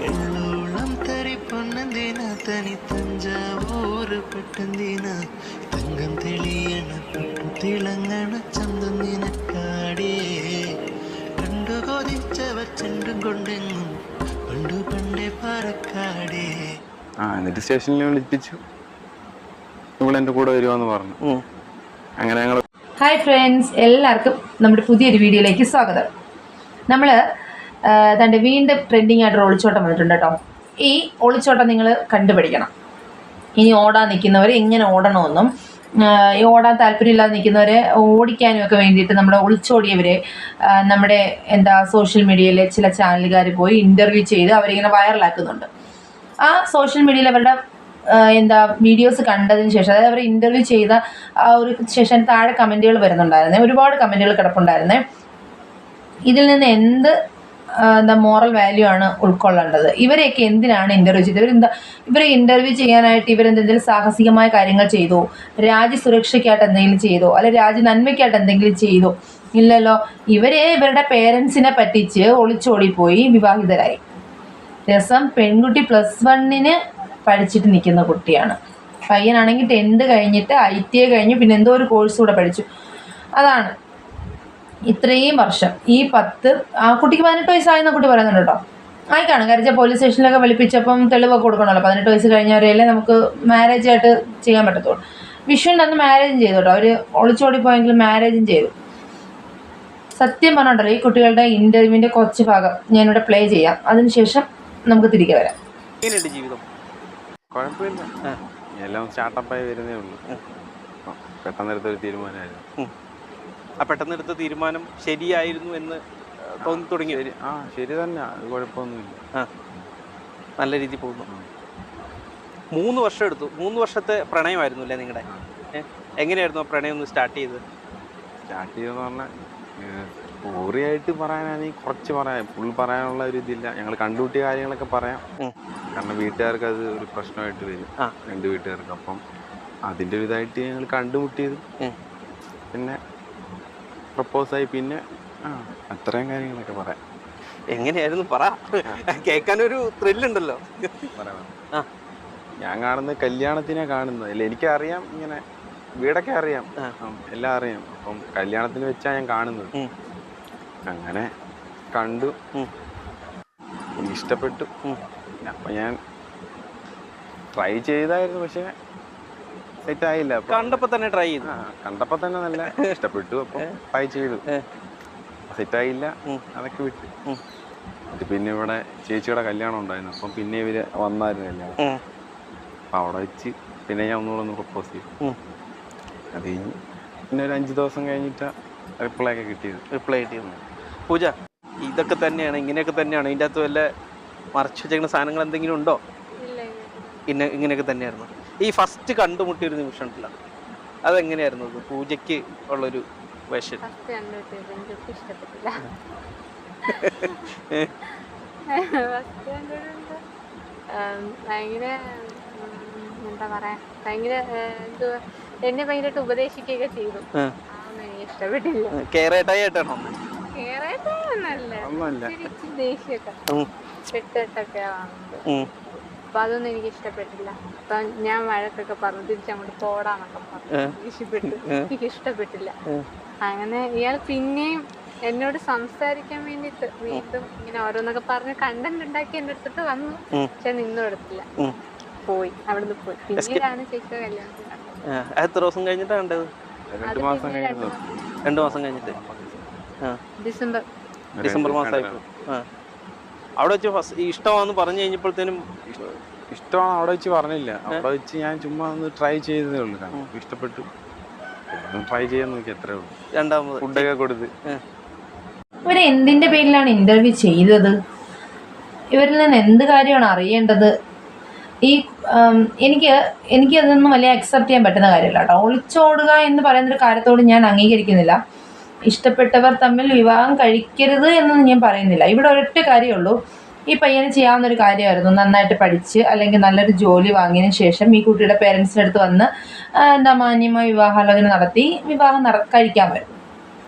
എള്ളോളം തരി പൊന്നന്തിന തനി തഞ്ചാവൂർ പെട്ടന്തിന തങ്കം തെളിയണ പെട്ടു തിളങ്ങണ ചന്തം നിനക്കാടേ കണ്ടു കൊതിച്ചവ ചെണ്ടും കൊണ്ടെങ്ങും പണ്ടു പണ്ടേ പറക്കാടേ. എന്നിട്ട് സ്റ്റേഷനിൽ വിളിപ്പിച്ചു. ഇവളെൻ്റെ കൂടെ വരുവാന്ന് പറഞ്ഞു. അങ്ങനെ ഞങ്ങൾ ഹായ് ഫ്രണ്ട്സ്, എല്ലാവർക്കും നമ്മുടെ പുതിയൊരു വീഡിയോയിലേക്ക് സ്വാഗതം. നമ്മൾ തൻ്റെ വീണ്ടും ട്രെൻഡിങ് ആയിട്ട് ഒളിച്ചോട്ടം വന്നിട്ടുണ്ട് കേട്ടോ. ഈ ഒളിച്ചോട്ടം നിങ്ങൾ കണ്ടുപിടിക്കണം. ഇനി ഓടാൻ നിൽക്കുന്നവർ എങ്ങനെ ഓടണമെന്നും ഈ ഓടാൻ താല്പര്യമില്ലാതെ നിൽക്കുന്നവരെ ഓടിക്കാനും ഒക്കെ വേണ്ടിയിട്ട് നമ്മുടെ ഒളിച്ചോടിയവരെ നമ്മുടെ സോഷ്യൽ മീഡിയയിലെ ചില ചാനലുകാർ പോയി ഇൻ്റർവ്യൂ ചെയ്ത് അവരിങ്ങനെ വൈറലാക്കുന്നുണ്ട്. ആ സോഷ്യൽ മീഡിയയിൽ അവരുടെ വീഡിയോസ് കണ്ടതിന് ശേഷം, അതായത് അവർ ഇൻ്റർവ്യൂ ചെയ്ത ആ ഒരു ശേഷം താഴെ കമൻറ്റുകൾ വരുന്നുണ്ടായിരുന്നേ, ഒരുപാട് കമൻറ്റുകൾ കിടപ്പുണ്ടായിരുന്നേ. ഇതിൽ നിന്ന് എന്ത് മോറൽ വാല്യൂ ആണ് ഉൾക്കൊള്ളേണ്ടത്? ഇവരെയൊക്കെ എന്തിനാണ് ഇൻ്റർവ്യൂ ചെയ്തത്? ഇവരെ ഇൻ്റർവ്യൂ ചെയ്യാനായിട്ട് ഇവരെന്തെങ്കിലും സാഹസികമായ കാര്യങ്ങൾ ചെയ്തോ? രാജ്യസുരക്ഷയ്ക്കായിട്ട് എന്തെങ്കിലും ചെയ്തോ? അല്ലെ രാജ്യ നന്മയ്ക്കായിട്ട് എന്തെങ്കിലും ചെയ്തോ? ഇല്ലല്ലോ. ഇവരുടെ പേരൻസിനെ പറ്റിച്ച് ഒളിച്ചോടിപ്പോയി വിവാഹിതരായി. രസം, പെൺകുട്ടി +1 പഠിച്ചിട്ട് നിൽക്കുന്ന കുട്ടിയാണ്. പയ്യനാണെങ്കിൽ 10th കഴിഞ്ഞിട്ട് ITA കഴിഞ്ഞു, പിന്നെ എന്തോ ഒരു കോഴ്സ് കൂടെ പഠിച്ചു. അതാണ് ഇത്രയും വർഷം ഈ 10 ആ കുട്ടിക്ക് 18 വയസ്സായെന്ന കുട്ടി പറയുന്നുണ്ട് കേട്ടോ. ആയിക്കാണ് കാര്യം പോലീസ് സ്റ്റേഷനിലൊക്കെ വിളിപ്പിച്ചപ്പം തെളിവൊക്കെ കൊടുക്കണമല്ലോ. 18 വയസ്സ് കഴിഞ്ഞവരെയല്ലേ നമുക്ക് മാരേജ് ആയിട്ട് ചെയ്യാൻ പറ്റത്തുള്ളൂ. വിഷുവിൻ്റെ അന്ന് മാരേജും ചെയ്തു കേട്ടോ. അവർ ഒളിച്ചോടിപ്പോയെങ്കിലും മാരേജും ചെയ്തു. സത്യം പറഞ്ഞിട്ടുണ്ടല്ലോ, ഈ കുട്ടികളുടെ ഇൻ്റർവ്യൂവിൻ്റെ കുറച്ച് ഭാഗം ഞാനിവിടെ പ്ലേ ചെയ്യാം. അതിനുശേഷം നമുക്ക് തിരികെ വരാം. ജീവിതം കുഴപ്പമില്ല, എല്ലാം സ്റ്റാർട്ടപ്പായി വരുന്നേ ഉള്ളൂ. പെട്ടെന്നെടുത്തൊരു തീരുമാനമായിരുന്നു. ആ പെട്ടെന്നെടുത്ത തീരുമാനം ശരിയായിരുന്നു എന്ന് തോന്നി തുടങ്ങി. ശരി തന്നെ, അത് കുഴപ്പമൊന്നുമില്ല. നല്ല രീതിയിൽ പോകുന്നു. 3 വർഷം എടുത്തു. 3 വർഷത്തെ പ്രണയമായിരുന്നു അല്ലേ നിങ്ങളുടെ? എങ്ങനെയായിരുന്നു ആ പ്രണയം ഒന്ന് സ്റ്റാർട്ട് ചെയ്തതെന്ന് പറഞ്ഞാൽ സ്റ്റോറിയായിട്ട് പറയാനാണെങ്കിൽ കുറച്ച് പറയാം, ഫുൾ പറയാനുള്ള ഒരു ഇതില്ല. ഞങ്ങൾ കണ്ടുകൂട്ടിയ കാര്യങ്ങളൊക്കെ പറയാം. കാരണം വീട്ടുകാർക്ക് അത് ഒരു പ്രശ്നമായിട്ട് വരും, 2 വീട്ടുകാർക്ക്. അപ്പം അതിൻ്റെ ഒരു ഇതായിട്ട് ഞങ്ങൾ കണ്ടുമുട്ടിയത്, പിന്നെ പ്രപ്പോസായി, പിന്നെ അത്രയും കാര്യങ്ങളൊക്കെ പറയാം. എങ്ങനെയായിരുന്നു പറ, കേൾക്കാനൊരു ത്രില്ലുണ്ടല്ലോ. പറയാം. ഞാൻ കാണുന്നത് കല്യാണത്തിനെ കാണുന്നത്. അല്ല, എനിക്കറിയാം, ഇങ്ങനെ വീടൊക്കെ അറിയാം, എല്ലാം അറിയാം. അപ്പം കല്യാണത്തിന് വെച്ചാണ് ഞാൻ കാണുന്നത്. അങ്ങനെ കണ്ടു, ഇഷ്ടപ്പെട്ടു. അപ്പം ഞാൻ ട്രൈ ചെയ്തായിരുന്നു, പക്ഷെ സെറ്റ് ആയില്ല. കണ്ടപ്പോൾ തന്നെ ട്രൈ ചെയ്തു. കണ്ടപ്പോൾ തന്നെ നല്ല ഇഷ്ടപ്പെട്ടു. അപ്പം ട്രൈ ചെയ്തു, സെറ്റായില്ല, അതൊക്കെ വിട്ടു. എന്നിട്ട് പിന്നെ ഇവിടെ ചേച്ചിയുടെ കല്യാണം ഉണ്ടായിരുന്നു. അപ്പം പിന്നെ ഇവര് വന്നായിരുന്നു കല്യാണം. അപ്പം അവിടെ വെച്ച് പിന്നെ ഞാൻ ഒന്നുകൂടെ പ്രപ്പോസ് ചെയ്തു. അത് കഴിഞ്ഞ് പിന്നെ ഒരു 5 ദിവസം കഴിഞ്ഞിട്ട് റിപ്ലൈ കിട്ടിയത്. പൂജ, ഇതൊക്കെ തന്നെയാണ്, ഇങ്ങനെയൊക്കെ തന്നെയാണ്? ഇതിൻ്റെ അകത്ത് വല്ല മറച്ചു വെച്ചേക്കുന്ന സാധനങ്ങൾ എന്തെങ്കിലും ഉണ്ടോ? പിന്നെ ഇങ്ങനെയൊക്കെ തന്നെയായിരുന്നു. ഈ ഫസ്റ്റ് കണ്ടുമുട്ടിയൊരു നിമിഷം ഉണ്ടല്ലോ, അതെങ്ങനെയായിരുന്നു പൂജയ്ക്ക് ഉള്ളൊരു വേഷം? ഭയങ്കര എന്താ പറയാ, ഭയങ്കര എന്നെ ഭയങ്കരമായിട്ട് ഉപദേശിക്കുകയൊക്കെ ചെയ്തു. എനിക്ക് ഇഷ്ടപ്പെട്ടില്ല. കേറേട്ടായിട്ടാണോ? ദേഷ്യമൊക്കെ പെട്ടിട്ടൊക്കെ വന്നത്. അപ്പൊ അതൊന്നും എനിക്ക് ഇഷ്ടപ്പെട്ടില്ല. അപ്പൊ ഞാൻ വഴക്കൊക്കെ പറഞ്ഞു, തിരിച്ചങ്ങോട്ട് പോടാന്നൊക്കെ പറഞ്ഞു. എനിക്ക് ഇഷ്ടപ്പെട്ടില്ല. അങ്ങനെ ഇയാൾ പിന്നെയും എന്നോട് സംസാരിക്കാൻ വേണ്ടിട്ട് വീണ്ടും ഇങ്ങനെ ഓരോന്നൊക്കെ പറഞ്ഞ് കണ്ടന്റ് ഉണ്ടാക്കി എന്റെ അടുത്തിട്ട് വന്നു. പക്ഷെ നിന്നും എടുത്തില്ല, പോയി, അവിടുന്ന് പോയി. പിന്നീടാണ് ചേച്ചിയുടെ കല്യാണത്തിന് കണ്ടത്. എത്ര ദിവസം കഴിഞ്ഞിട്ടാണ് കണ്ടത്? 2 മാസം കഴിഞ്ഞു. 2 മാസം കഴിഞ്ഞിട്ട് ഡിസംബർ മാസമായിരുന്നു. അവിടെ വെച്ച് ഫസ്റ്റ് ഇഷ്ടമാണെന്ന് പറഞ്ഞു കഴിഞ്ഞപ്പോഴത്തേനും ഇഷ്ടമാണ് അവിടെ വെച്ച് പറഞ്ഞില്ല. അവിടെ വെച്ച് ഞാൻ ചുമ്മാ ഒന്ന് ട്രൈ ചെയ്തതേ ഉള്ളൂ. ഇഷ്ടപ്പെട്ടു, ട്രൈ ചെയ്യാൻ നോക്കി, അത്രേ ഉള്ളൂ. 2ാമത് ഫുഡൊക്കെ കൊടുത്ത്. ഇവരെ എന്തിൻ്റെ പേരിലാണ് ഇൻ്റർവ്യൂ ചെയ്തത്? ഇവരിൽ നിന്ന് എന്ത് കാര്യമാണ് അറിയേണ്ടത്? എനിക്കതൊന്നും വലിയ അക്സെപ്റ്റ് ചെയ്യാൻ പറ്റുന്ന കാര്യമില്ല കേട്ടോ. ഒളിച്ചോടുക എന്ന് പറയുന്നൊരു കാര്യത്തോട് ഞാൻ അംഗീകരിക്കുന്നില്ല. ഇഷ്ടപ്പെട്ടവർ തമ്മിൽ വിവാഹം കഴിക്കരുത് എന്നൊന്നും ഞാൻ പറയുന്നില്ല. ഇവിടെ ഒരൊറ്റ കാര്യമുള്ളൂ, ഈ പയ്യന് ചെയ്യാവുന്നൊരു കാര്യമായിരുന്നു. നന്നായിട്ട് പഠിച്ച് അല്ലെങ്കിൽ നല്ലൊരു ജോലി വാങ്ങിയതിന് ശേഷം ഈ കുട്ടിയുടെ പേരൻസിൻ്റെ അടുത്ത് വന്ന് മാന്യമായ വിവാഹാലോചന നടത്തി വിവാഹം കഴിക്കാൻ പറ്റും.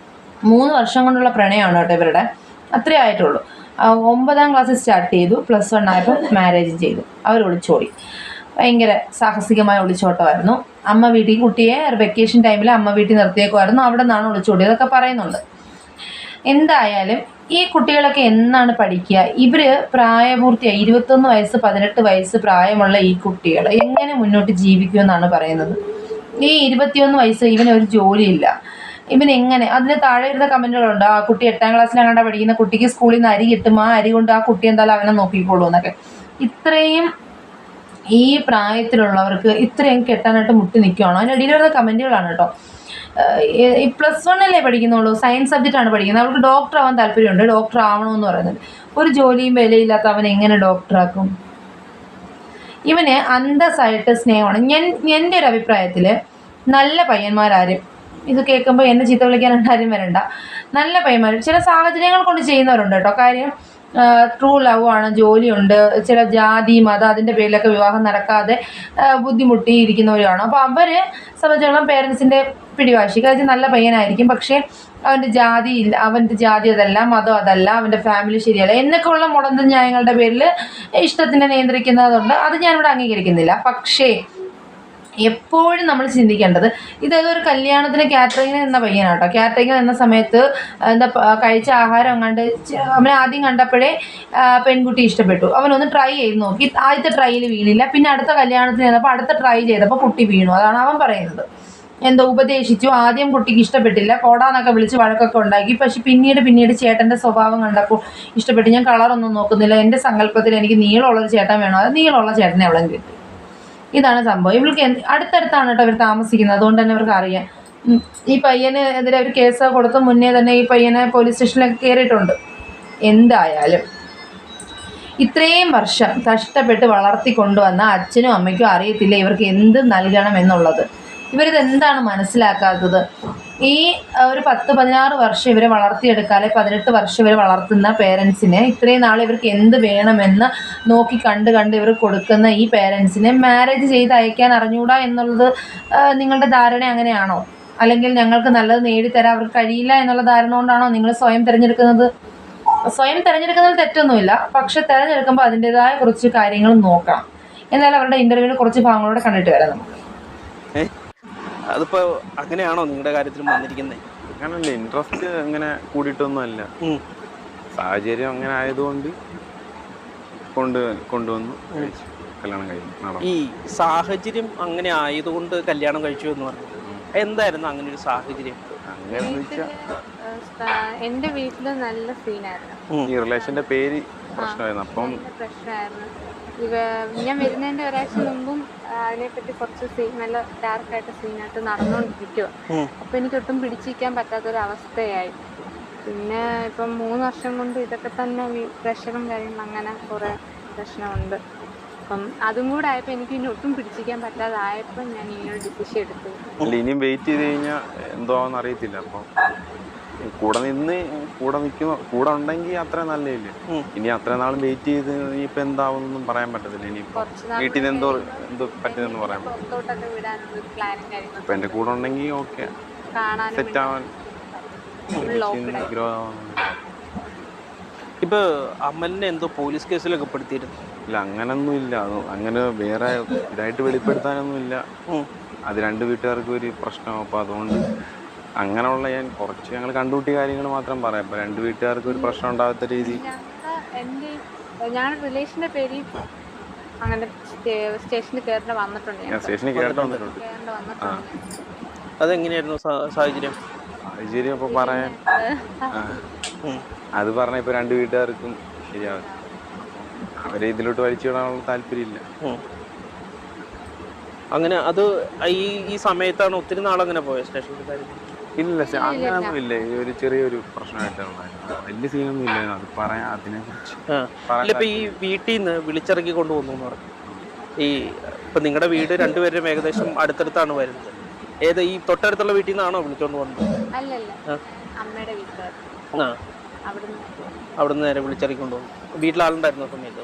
3 വർഷം കൊണ്ടുള്ള പ്രണയമാണ് കേട്ടോ ഇവരുടെ. അത്രേ ആയിട്ടുള്ളൂ. 9ാം ക്ലാസ്സിൽ സ്റ്റാർട്ട് ചെയ്തു, +1 ആയപ്പോൾ മാരേജ് ചെയ്തു. അവർ ഒളിച്ചോടി. ഭയങ്കര സാഹസികമായ ഒളിച്ചോട്ടമായിരുന്നു. അമ്മ വീട്ടിൽ കുട്ടിയെ വെക്കേഷൻ ടൈമിൽ അമ്മ വീട്ടിൽ നിർത്തിയേക്കുമായിരുന്നു. അവിടെ നിന്നാണ് ഒളിച്ചോടിയതൊക്കെ പറയുന്നുണ്ട്. എന്തായാലും ഈ കുട്ടികളൊക്കെ എന്നാണ് പഠിക്കുക? ഇവർ പ്രായപൂർത്തിയായി 21 വയസ്സ് 18 വയസ്സ് പ്രായമുള്ള ഈ കുട്ടികൾ എങ്ങനെ മുന്നോട്ട് ജീവിക്കുമെന്നാണ് പറയുന്നത്. ഈ 21 വയസ്സ് ഇവനൊരു ജോലിയില്ല, ഇവനെങ്ങനെ? അതിന് താഴെ ഇരുന്ന കമൻറ്റുകളുണ്ട്, ആ കുട്ടി 8ാം ക്ലാസ്സിലെങ്ങാണ്ട് പഠിക്കുന്ന കുട്ടിക്ക് സ്കൂളിൽ നിന്ന് അരി കിട്ടും, ആ അരി കൊണ്ട് ആ കുട്ടി എന്തായാലും അവനെ നോക്കിക്കോളൂ എന്നൊക്കെ. ഇത്രയും ഈ പ്രായത്തിലുള്ളവർക്ക് ഇത്രയും കെട്ടാനായിട്ട് മുട്ടി നിൽക്കുകയാണോ? അതിനിടയിൽ വരുന്ന കമൻറ്റുകളാണ് കേട്ടോ. ഈ +1 പഠിക്കുന്നുള്ളൂ, സയൻസ് സബ്ജക്റ്റാണ് പഠിക്കുന്നത്, അവൾക്ക് ഡോക്ടർ ആവാൻ താല്പര്യമുണ്ട്, ഡോക്ടർ ആവണമെന്ന് പറയുന്നത്. ഒരു ജോലിയും വിലയില്ലാത്ത അവൻ എങ്ങനെ ഡോക്ടറാക്കും? ഇവന് അന്തസ്സായിട്ട് സ്നേഹമാണ്. എൻ്റെ ഒരു അഭിപ്രായത്തിൽ നല്ല പയ്യന്മാരാരും, ഇത് കേൾക്കുമ്പോൾ എന്നെ ചീത്ത വിളിക്കാനായിട്ട് ആരും വരണ്ട, നല്ല പയ്യന്മാർ ചില സാഹചര്യങ്ങൾ കൊണ്ട് ചെയ്യുന്നവരുണ്ട് കേട്ടോ. കാര്യം ട്രൂ ലവ് ആണ്, ജോലിയുണ്ട്, ചില ജാതി മതം അതിൻ്റെ പേരിലൊക്കെ വിവാഹം നടക്കാതെ ബുദ്ധിമുട്ടിയിരിക്കുന്നവരാണ്. അപ്പോൾ അവരെ സംബന്ധിച്ചിടത്തോളം പേരൻസിൻ്റെ പിടിവാശി, കാര്യം നല്ല പയ്യനായിരിക്കും, പക്ഷേ അവൻ്റെ ജാതി അതല്ല, മതം അതല്ല, അവൻ്റെ ഫാമിലി ശരിയല്ല എന്നൊക്കെയുള്ള മുടന്ത ന്യായങ്ങളുടെ പേരിൽ ഇഷ്ടത്തിനെ നിയന്ത്രിക്കുന്നതുണ്ട്. അത് ഞാനിവിടെ അംഗീകരിക്കുന്നില്ല. പക്ഷേ എപ്പോഴും നമ്മൾ ചിന്തിക്കേണ്ടത്, ഇതൊരു കല്യാണത്തിന് കാറ്ററിങ്ങിന് നിന്ന പയ്യനാട്ടോ. കാറ്ററിങ്ങിന് നിന്ന സമയത്ത് കഴിച്ച ആഹാരം കണ്ട് അവനെ ആദ്യം കണ്ടപ്പോഴേ പെൺകുട്ടി ഇഷ്ടപ്പെട്ടു. അവനൊന്ന് ട്രൈ ചെയ്ത് നോക്കി, ആദ്യത്തെ ട്രൈയിൽ വീണില്ല, പിന്നെ അടുത്ത കല്യാണത്തിന് ചെന്നപ്പോൾ അടുത്ത ട്രൈ ചെയ്തപ്പോൾ കുട്ടി വീണു. അതാണ് അവൻ പറയുന്നത്. എന്തോ ഉപദേശിച്ചു, ആദ്യം കുട്ടിക്ക് ഇഷ്ടപ്പെട്ടില്ല, കോടാന്നൊക്കെ വിളിച്ച് വഴക്കൊക്കെ ഉണ്ടാക്കി. പക്ഷെ പിന്നീട് ചേട്ടൻ്റെ സ്വഭാവം കണ്ടപ്പോൾ ഇഷ്ടപ്പെട്ടു. ഞാൻ കളറൊന്നും നോക്കുന്നില്ല, എൻ്റെ സങ്കല്പത്തിൽ എനിക്ക് നീളമുള്ളൊരു ചേട്ടൻ വേണം, അത് നീളമുള്ള ചേട്ടനെ അവളും കിട്ടി. ഇതാണ് സംഭവം. ഇവൾക്ക് അടുത്തടുത്താണ് കേട്ടോ അവർ താമസിക്കുന്നത്, അതുകൊണ്ട് തന്നെ അവർക്ക് അറിയാം. ഈ പയ്യന് എതിരെ ഒരു കേസ് കൊടുത്ത് മുന്നേ തന്നെ ഈ പയ്യനെ പോലീസ് സ്റ്റേഷനിലൊക്കെ കയറിയിട്ടുണ്ട്. എന്തായാലും ഇത്രയും വർഷം കഷ്ടപ്പെട്ട് വളർത്തിക്കൊണ്ടുവന്ന അച്ഛനും അമ്മയ്ക്കും അറിയത്തില്ല ഇവർക്ക് എന്ത് നൽകണം എന്നുള്ളത്. ഇവരിത് എന്താണ് മനസ്സിലാക്കാത്തത്? ഈ ഒരു 10-16 വർഷം ഇവരെ വളർത്തിയെടുക്കാതെ 18 വർഷം ഇവരെ വളർത്തുന്ന പേരൻസിന് ഇത്രയും നാൾ ഇവർക്ക് എന്ത് വേണമെന്ന് നോക്കി കണ്ട് ഇവർ കൊടുക്കുന്ന ഈ പേരൻസിനെ മാരേജ് ചെയ്ത് അയക്കാൻ അറിഞ്ഞൂടാ എന്നുള്ളത് നിങ്ങളുടെ ധാരണ അങ്ങനെയാണോ? അല്ലെങ്കിൽ ഞങ്ങൾക്ക് നല്ലത് നേടിത്തരാൻ അവർക്ക് കഴിയില്ല എന്നുള്ള ധാരണ കൊണ്ടാണോ നിങ്ങൾ സ്വയം തിരഞ്ഞെടുക്കുന്നത്? സ്വയം തിരഞ്ഞെടുക്കുന്നതിൽ തെറ്റൊന്നുമില്ല, പക്ഷെ തിരഞ്ഞെടുക്കുമ്പോൾ അതിൻ്റെതായ കുറച്ച് കാര്യങ്ങൾ നോക്കണം. എന്നാലും അവരുടെ ഇൻ്റർവ്യൂവിൽ കുറച്ച് ഭാഗങ്ങളോടെ കണ്ടിട്ട് വരാം നമുക്ക്. അതിപ്പോ അങ്ങനെയാണോ നിങ്ങളുടെ കാര്യത്തിലും വന്നിരിക്കുന്നത്? അങ്ങനല്ല, ഇൻട്രസ്റ്റ് അങ്ങനെ കൂടിയിട്ടൊന്നും അല്ല, സാഹചര്യം അങ്ങനെ ആയതുകൊണ്ട് കൊണ്ടുവന്നു കല്യാണം കഴിച്ചു. ഈ സാഹചര്യം അങ്ങനെ ആയതുകൊണ്ട് കല്യാണം കഴിച്ചു എന്ന് പറഞ്ഞു, എന്തായിരുന്നു അങ്ങനെ ഒരു സാഹചര്യം? എന്റെ വീട്ടില് നല്ല സീനായിരുന്നു, ഈ റിലേഷന്റെ പേര് പ്രശ്നമായിരുന്നു. അപ്പം പ്രശ്നമായിരുന്നു. ഞാൻ വരുന്നതിന്റെ ഒരാഴ്ച മുമ്പും അതിനെപ്പറ്റി കുറച്ച് നല്ല ഡാർക്കായിട്ട് സീനായിട്ട് നടന്നുകൊണ്ടിരിക്കുക. അപ്പൊ എനിക്ക് ഒട്ടും പിടിച്ചിരിക്കാൻ പറ്റാത്തൊരവസ്ഥയായി. പിന്നെ ഇപ്പം 3 വർഷം കൊണ്ട് ഇതൊക്കെ തന്നെ ഈ പ്രഷറും കാര്യങ്ങളും അങ്ങനെ കുറെ പ്രശ്നമുണ്ട്. അപ്പം അതും കൂടെ ആയപ്പോൾ എനിക്ക് ഇനി ഒട്ടും പിടിച്ചിരിക്കാൻ പറ്റാതായപ്പോൾ ഞാൻ ഇങ്ങനെ ഡിസിഷൻ എടുത്തു. ഇനിയും വെയിറ്റ് ചെയ്ത് കഴിഞ്ഞാൽ എന്തോ ആണെന്ന് അറിയത്തില്ല. അപ്പം കൂടെ ഉണ്ടെങ്കിൽ അത്ര നല്ലതില്ലേ. ഇനി അത്ര നാളും വെയിറ്റ് ചെയ്ത് ഇനിയിപ്പോ എന്താവുന്നൊന്നും പറയാൻ പറ്റത്തില്ല. ഇനിയിപ്പോ വീട്ടിൽ നിന്ന് എന്തോ പറ്റുന്നെന്ന് പറയാൻ പറ്റില്ല. ഇപ്പൊ എന്റെ കൂടെ ഉണ്ടെങ്കിൽ ഓക്കെ, സെറ്റ് ആവാൻ ഗ്രോ ആവാൻ. ഇപ്പൊ അമലിനെ എന്തോ പോലീസ് കേസിലൊക്കെ പെടുത്തിയിരുന്നു. ഇല്ല, അങ്ങനൊന്നും ഇല്ല. അങ്ങനെ വേറെ ഇതായിട്ട് വെളിപ്പെടുത്താനൊന്നും ഇല്ല. അത് 2 വീട്ടുകാർക്കും ഒരു പ്രശ്നം. അപ്പൊ അതുകൊണ്ട് അങ്ങനെയുള്ള ഞങ്ങൾ കണ്ടുകൂട്ടിയ കാര്യങ്ങൾ മാത്രം പറയാം. ഇപ്പൊ 2 വീട്ടുകാർക്ക് ഒരു പ്രശ്നം ഉണ്ടാകാത്ത രീതി ഞാൻ റിലേഷന്റെ പേര് അങ്ങനെ സ്റ്റേഷനിൽ കയറേണ്ട വന്നിട്ടുണ്ട്. സ്റ്റേഷനിൽ കയറേണ്ട വന്നിട്ടുണ്ട്. അതെങ്ങനെയായിരുന്നു സാഹചര്യം? ഇപ്പൊ പറയാൻ അത് പറഞ്ഞ ഇപ്പൊ 2 വീട്ടുകാർക്കും ശരിയാവും. അവരെ ഇതിലോട്ട് വലിച്ചുവിടാനുള്ള താല്പര്യമില്ല. അങ്ങനെ അത് ഈ സമയത്താണ് ഒത്തിരി നാളങ്ങനെ പോയത് സ്റ്റേഷനിൽ? ഇല്ല, അങ്ങനൊന്നും ഇല്ല. ഒരു ചെറിയൊരു പ്രശ്നമായിട്ടാണ്, വലിയ സീനൊന്നും ഇല്ല. അത് പറയാൻ അതിനെ കുറിച്ച് ഇപ്പൊ ഈ വീട്ടിൽ നിന്ന് വിളിച്ചിറക്കി കൊണ്ടുപോകുന്നു എന്ന് പറഞ്ഞു. ഇപ്പൊ നിങ്ങളുടെ വീട് 2 പേരും ഏകദേശം അടുത്തടുത്താണ് വരുന്നത്. ഏത് ഈ തൊട്ടടുത്തുള്ള വീട്ടിൽ നിന്നാണോ വിളിച്ചോണ്ട് പോകുന്നത്? അമ്മയുടെ വീട്ടുകാർ അവിടുന്ന് നേരെ വിളിച്ചിറക്കി കൊണ്ടുപോകും. വീട്ടിലാളുണ്ടായിരുന്ന സമയത്ത്?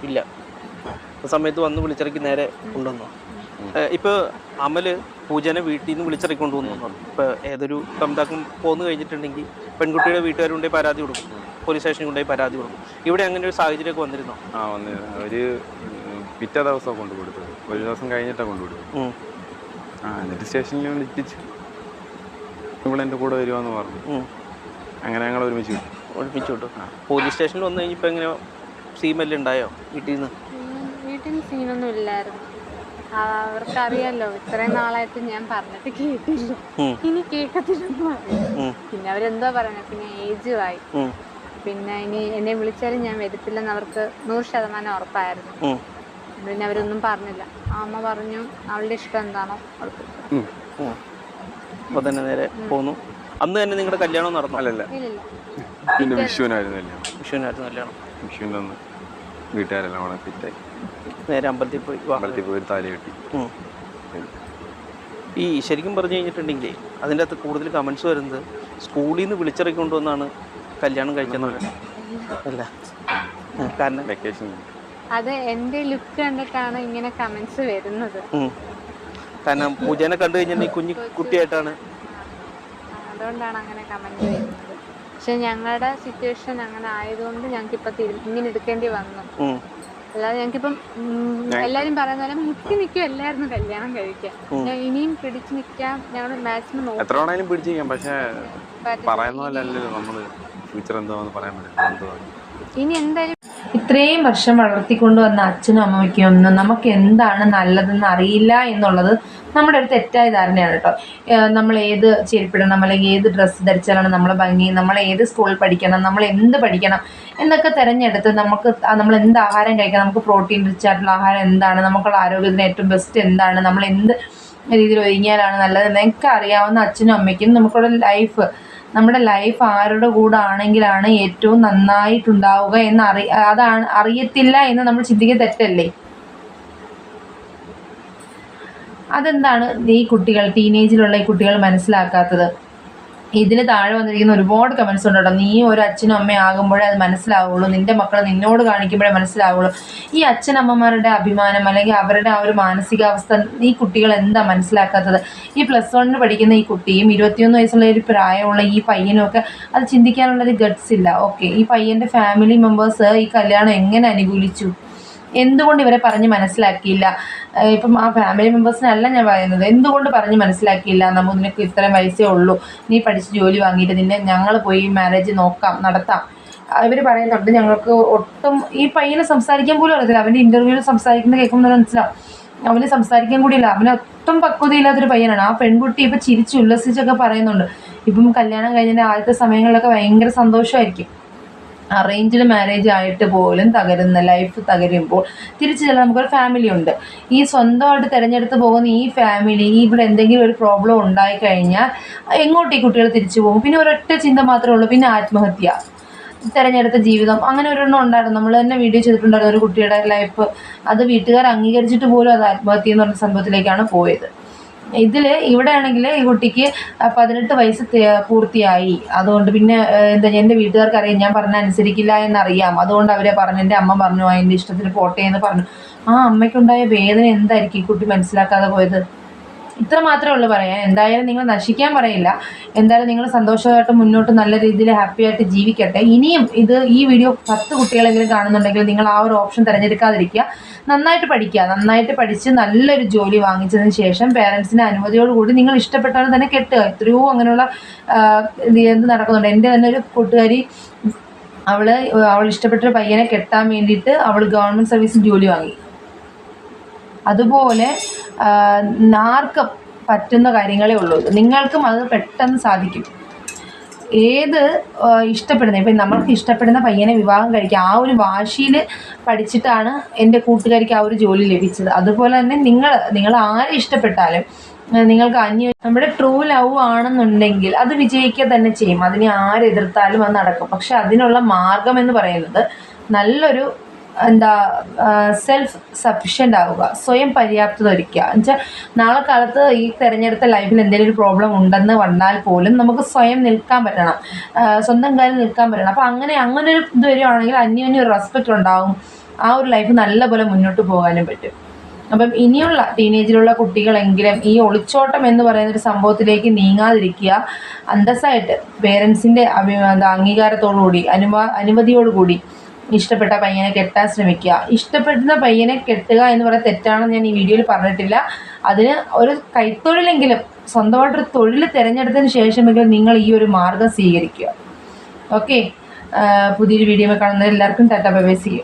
ഇല്ല, ആ സമയത്ത് വന്ന് വിളിച്ചിറക്കി നേരെ കൊണ്ടുവന്നു. ഇപ്പൊ അമല് പൂജനെ വീട്ടിൽ നിന്ന് വിളിച്ചിറക്കി കൊണ്ടുപോകുന്നു. ഇപ്പൊ ഏതൊരു കമ്താക്കം പോന്നു കഴിഞ്ഞിട്ടുണ്ടെങ്കിൽ പെൺകുട്ടിയുടെ വീട്ടുകാരുണ്ടെങ്കിൽ പരാതി കൊടുക്കും. പോലീസ് സ്റ്റേഷനിൽ കൊണ്ടുപോയി പരാതി കൊടുക്കും. ഇവിടെ അങ്ങനെ ഒരു സാഹചര്യമൊക്കെ വന്നിരുന്നോ? വന്നിരുന്നു. അവർ പിറ്റേ ദിവസം കൊണ്ടുകൊടുത്തത്, ഒരു ദിവസം കഴിഞ്ഞിട്ടാണ് കൊണ്ടുകൊടുത്തത്. എന്നിട്ട് സ്റ്റേഷനിൽ വിളിപ്പിച്ച് ഇവളെൻ്റെ കൂടെ വരുവാന്ന് പറഞ്ഞു. അങ്ങനെ ഞങ്ങൾ ഒരുമിച്ച് വിട്ടു. പോലീസ് സ്റ്റേഷനിൽ വന്നു കഴിഞ്ഞപ്പോൾ എങ്ങനെ സീമെല്ലാം ഉണ്ടായോ വീട്ടിൽ നിന്ന്? വീട്ടിൽ നിന്ന് സീനൊന്നും ഇല്ലായിരുന്നു. അവർക്കറിയാലോ ഇത്രയും നാളായിട്ട് ഞാൻ പറഞ്ഞിട്ട് കേട്ടില്ല, ഇനി കേൾക്കത്തില്ലെന്ന് പറയും. പിന്നെ അവരെന്തോ പറയുന്നത്, പിന്നെ ഏജുമായി, പിന്നെ ഇനി എന്നെ വിളിച്ചാലും ഞാൻ വരത്തില്ലെന്ന് അവർക്ക് 100% ഉറപ്പായിരുന്നു. പിന്നെ അവരൊന്നും പറഞ്ഞില്ല. അമ്മ പറഞ്ഞു അവളുടെ ഇഷ്ടം എന്താണോ അവൾക്ക്. അപ്പൊ തന്നെ നേരെ പോന്നു. അന്ന് തന്നെ നിങ്ങളുടെ കല്യാണം നടന്നു? അല്ലല്ല, പിന്നെ വിഷുവിനായിരുന്നു കല്യാണം. വിഷുവിൻ്റെ അന്ന് വീട്ടുകാരെല്ലാം കൂടെ ഫിറ്റായി നേരെ അമ്പലത്തിൽ പോയി താലി കെട്ടി. ഈ ശരിക്കും പറഞ്ഞു കഴിഞ്ഞിട്ടുണ്ടെങ്കിലേ അതിൻ്റെ അകത്ത് കൂടുതൽ കമൻസ് വരുന്നത് സ്കൂളിൽ നിന്ന് വിളിച്ചിറക്കി കൊണ്ടുവന്നാണ് കല്യാണം കഴിക്കുന്നത് അല്ല, കാരണം വെക്കേഷൻ അത് എൻ്റെ ലുക്ക് കണ്ടിട്ടാണ് ഇങ്ങനെ കമന്റ്സ് വരുന്നത്. കാരണം പൂജനെ കണ്ടു കഴിഞ്ഞാൽ കുഞ്ഞു കുട്ടിയായിട്ടാണ്, അതുകൊണ്ടാണ് അങ്ങനെ കമന്റ് വരുന്നത്. പക്ഷെ ഞങ്ങളുടെ സിറ്റുവേഷൻ അങ്ങനെ ആയതുകൊണ്ട് ഞങ്ങൾക്കിപ്പോൾ ഇങ്ങനെ എടുക്കേണ്ടി വന്നു. അല്ലാതെ ഞങ്ങൾക്കിപ്പം എല്ലാരും പറയുന്ന പോലെ മുട്ടി നിൽക്കുമല്ലായിരുന്നു കല്യാണം കഴിക്കാൻ. ഇനിയും പിടിച്ചു നിൽക്കാൻ ഞങ്ങൾ മാക്സിമം നോക്കും. എത്ര വേണേലും പിടിച്ചു നിൽക്കാം, പക്ഷെ പറയുന്ന പോലെ അല്ലല്ലോ നമ്മള് ഫ്യൂച്ചർ എന്താന്ന് പറയാൻ പറ്റില്ല. ഇനി എന്തായാലും ഇത്രയും വർഷം വളർത്തിക്കൊണ്ടുവന്ന അച്ഛനും അമ്മയ്ക്കും ഒന്നും നമുക്ക് എന്താണ് നല്ലതെന്ന് അറിയില്ല എന്നുള്ളത് നമ്മുടെ ഒരു തെറ്റായ ധാരണയാണ് കേട്ടോ. നമ്മൾ ഏത് ചെരുപ്പിടണം, അല്ലെങ്കിൽ ഏത് ഡ്രസ്സ് ധരിച്ചാലാണ് നമ്മളെ ഭംഗി, നമ്മൾ ഏത് സ്കൂളിൽ പഠിക്കണം, നമ്മൾ എന്ത് പഠിക്കണം എന്നൊക്കെ തിരഞ്ഞെടുത്ത് നമ്മൾ എന്ത് ആഹാരം കഴിക്കണം, നമുക്ക് പ്രോട്ടീൻ റിച്ച് ആയിട്ടുള്ള ആഹാരം എന്താണ്, നമുക്കുള്ള ആരോഗ്യത്തിന് ഏറ്റവും ബെസ്റ്റ് എന്താണ്, നമ്മൾ എന്ത് രീതിയിൽ ഒരുങ്ങിയാലാണ് നല്ലതെന്നൊക്കെ അറിയാവുന്ന അച്ഛനും അമ്മയ്ക്കും നമ്മുടെ ലൈഫ് ആരുടെ കൂടെ ആണെങ്കിലാണ് ഏറ്റവും നന്നായിട്ടുണ്ടാവുക എന്ന് അറിയത്തില്ല എന്ന് നമ്മൾ ചിന്തിക്കുക തെറ്റല്ലേ? അതെന്താണ് ഈ കുട്ടികൾ, ടീനേജിലുള്ള ഈ കുട്ടികൾ മനസ്സിലാക്കാത്തത്? ഇതിന് താഴെ വന്നിരിക്കുന്ന ഒരുപാട് കമൻസ് ഉണ്ട് കേട്ടോ. നീ ഒരു അച്ഛനും അമ്മയും ആകുമ്പോഴേ അത് മനസ്സിലാവുള്ളൂ, നിന്റെ മക്കൾ നിന്നോട് കാണിക്കുമ്പോഴേ മനസ്സിലാവുള്ളൂ. ഈ അച്ഛനമ്മമാരുടെ അഭിമാനം അല്ലെങ്കിൽ അവരുടെ ആ ഒരു മാനസികാവസ്ഥ ഈ കുട്ടികൾ എന്താ മനസ്സിലാക്കാത്തത്? ഈ +1 പഠിക്കുന്ന ഈ കുട്ടിയും 21 വയസ്സുള്ള ഒരു പ്രായമുള്ള ഈ പയ്യനും ഒക്കെ അത് ചിന്തിക്കാനുള്ളൊരു ഗട്ട്സ് ഇല്ല. ഓക്കെ, ഈ പയ്യൻ്റെ ഫാമിലി മെമ്പേഴ്സ് ഈ കല്യാണം എങ്ങനെ അനുകൂലിച്ചു, എന്തുകൊണ്ട് ഇവരെ പറഞ്ഞ് മനസ്സിലാക്കിയില്ല? ഇപ്പം ആ ഫാമിലി മെമ്പേഴ്സിനല്ല ഞാൻ പറയുന്നത്, എന്തുകൊണ്ട് പറഞ്ഞ് മനസ്സിലാക്കിയില്ല? നിനക്ക് ഇത്രയും വയസ്സേ ഉള്ളൂ, നീ പഠിച്ച് ജോലി വാങ്ങിയിട്ട് ഞങ്ങൾ പോയി മാരേജ് നടത്താം. ഇവർ പറയുന്നുണ്ട്. ഞങ്ങൾക്ക് ഒട്ടും ഈ പയ്യനെ സംസാരിക്കാൻ പോലും അറിയത്തില്ല. അവൻ്റെ ഇൻ്റർവ്യൂവിൽ സംസാരിക്കുന്നത് കേൾക്കുമ്പോൾ മനസ്സിലാവും അവന് സംസാരിക്കാൻ കൂടിയില്ല. അവന് ഒട്ടും പക്വതയില്ലാത്തൊരു പയ്യനാണ്. ആ പെൺകുട്ടി ഇപ്പം ചിരിച്ച് ഉല്ലസിച്ചൊക്കെ പറയുന്നുണ്ട്. ഇപ്പം കല്യാണം കഴിഞ്ഞതിൻ്റെ ആദ്യത്തെ സമയങ്ങളിലൊക്കെ ഭയങ്കര സന്തോഷമായിരിക്കും. അറേഞ്ച്ഡ് മാരേജ് ആയിട്ട് പോലും ലൈഫ് തകരുമ്പോൾ തിരിച്ച് ചില നമുക്കൊരു ഫാമിലി ഉണ്ട്. ഈ സ്വന്തമായിട്ട് തിരഞ്ഞെടുത്ത് പോകുന്ന ഈ ഫാമിലി ഇവിടെ എന്തെങ്കിലും ഒരു പ്രോബ്ലം ഉണ്ടായിക്കഴിഞ്ഞാൽ എങ്ങോട്ട് ഈ കുട്ടികൾ തിരിച്ചു പോകും? പിന്നെ ഒരൊറ്റ ചിന്ത മാത്രമേ ഉള്ളൂ, പിന്നെ ആത്മഹത്യ, തിരഞ്ഞെടുത്ത ജീവിതം. അങ്ങനെ ഒരെണ്ണം ഉണ്ടായിരുന്നു, നമ്മൾ തന്നെ വീഡിയോ ചെയ്തിട്ടുണ്ടായിരുന്നു. ഒരു കുട്ടിയുടെ ലൈഫ് അത് വീട്ടുകാർ അംഗീകരിച്ചിട്ട് പോലും അത് ആത്മഹത്യ എന്ന് പറഞ്ഞ സംഭവത്തിലേക്കാണ് പോയത്. ഇവിടെ ആണെങ്കിൽ ഈ കുട്ടിക്ക് 18 വയസ്സ് പൂർത്തിയായി. അതുകൊണ്ട് പിന്നെ എൻ്റെ വീട്ടുകാർക്ക് അറിയാം ഞാൻ പറഞ്ഞ അനുസരിക്കില്ല എന്നറിയാം. അതുകൊണ്ട് എൻ്റെ അമ്മ പറഞ്ഞു എൻ്റെ ഇഷ്ടത്തിന് പോട്ടെ എന്ന് പറഞ്ഞു. ആ അമ്മയ്ക്കുണ്ടായ വേദന എന്തായിരിക്കും ഈ കുട്ടി മനസ്സിലാക്കാതെ പോയത്? ഇത്ര മാത്രമേ ഉള്ളൂ പറയാൻ. എന്തായാലും നിങ്ങൾ നശിക്കാൻ പറയില്ല. എന്തായാലും നിങ്ങൾ സന്തോഷമായിട്ട് മുന്നോട്ട് നല്ല രീതിയിൽ ഹാപ്പി ആയിട്ട് ജീവിക്കട്ടെ. ഇനിയും ഈ വീഡിയോ 10 കുട്ടികളെങ്കിലും കാണുന്നുണ്ടെങ്കിൽ നിങ്ങൾ ആ ഒരു ഓപ്ഷൻ തിരഞ്ഞെടുക്കാതിരിക്കുക. നന്നായിട്ട് പഠിക്കുക, നന്നായിട്ട് പഠിച്ച് നല്ലൊരു ജോലി വാങ്ങിച്ചതിന് ശേഷം പേരൻസിൻ്റെ അനുമതിയോടുകൂടി നിങ്ങൾ ഇഷ്ടപ്പെട്ടാൽ തന്നെ കെട്ടുക. എത്രയോ അങ്ങനെയുള്ള എന്ത് നടക്കുന്നുണ്ട്. എൻ്റെ തന്നെ ഒരു കൂട്ടുകാരി അവൾ ഇഷ്ടപ്പെട്ടൊരു പയ്യനെ കെട്ടാൻ വേണ്ടിയിട്ട് അവൾ ഗവൺമെൻറ് സർവീസിൽ ജോലി വാങ്ങി. അതുപോലെ ആർക്കും പറ്റുന്ന കാര്യങ്ങളേ ഉള്ളൂ. നിങ്ങൾക്കും അത് പെട്ടെന്ന് സാധിക്കും. ഇഷ്ടപ്പെടുന്ന ഇപ്പം നമ്മൾക്ക് ഇഷ്ടപ്പെടുന്ന പയ്യനെ വിവാഹം കഴിക്കുക, ആ ഒരു വാശിയിൽ പഠിച്ചിട്ടാണ് എൻ്റെ കൂട്ടുകാരിക്ക് ആ ഒരു ജോലി ലഭിച്ചത്. അതുപോലെ തന്നെ നിങ്ങൾ ആരെ ഇഷ്ടപ്പെട്ടാലും നിങ്ങൾക്ക് നമ്മുടെ ട്രൂ ലവ് ആണെന്നുണ്ടെങ്കിൽ അത് വിജയിക്കുക തന്നെ ചെയ്യും. അതിനെ ആരെതിർത്താലും അത് നടക്കും. പക്ഷെ അതിനുള്ള മാർഗം എന്ന് പറയുന്നത് നല്ലൊരു സെൽഫ് സഫിഷ്യൻ്റ് ആവുക, സ്വയം പര്യാപ്തത ഒരുക്കുക. എന്നുവെച്ചാൽ നാളെ കാലത്ത് ഈ തിരഞ്ഞെടുത്ത ലൈഫിൽ എന്തെങ്കിലും ഒരു പ്രോബ്ലം ഉണ്ടെന്ന് വന്നാൽ പോലും നമുക്ക് സ്വയം നിൽക്കാൻ പറ്റണം, സ്വന്തം കാലിൽ നിൽക്കാൻ പറ്റണം. അപ്പോൾ അങ്ങനെ ഒരു ഇത് വരുവാണെങ്കിൽ അന്യോന്യം ഒരു റെസ്പെക്റ്റ് ഉണ്ടാവും. ആ ഒരു ലൈഫ് നല്ലപോലെ മുന്നോട്ട് പോകാനും പറ്റും. അപ്പം ഇനിയുള്ള ടീനേജിലുള്ള കുട്ടികളെങ്കിലും ഈ ഒളിച്ചോട്ടം എന്ന് പറയുന്നൊരു സംഭവത്തിലേക്ക് നീങ്ങാതിരിക്കുക. അന്തസ്സായിട്ട് പേരൻസിൻ്റെ അംഗീകാരത്തോടുകൂടി അനുമതിയോടുകൂടി ഇഷ്ടപ്പെട്ട പയ്യനെ കെട്ടാൻ ശ്രമിക്കുക. ഇഷ്ടപ്പെടുന്ന പയ്യനെ കെട്ടുക എന്ന് പറയുന്നത് തെറ്റാണെന്ന് ഞാൻ ഈ വീഡിയോയിൽ പറഞ്ഞിട്ടില്ല. അതിന് ഒരു കൈത്തൊഴിലെങ്കിലും സ്വന്തമായിട്ടൊരു തൊഴിൽ തിരഞ്ഞെടുത്തതിന് ശേഷമെങ്കിലും നിങ്ങൾ ഈ ഒരു മാർഗം സ്വീകരിക്കുക. ഓക്കെ, പുതിയൊരു വീഡിയോ കാണുന്നത് എല്ലാവർക്കും tata bye bye, see U.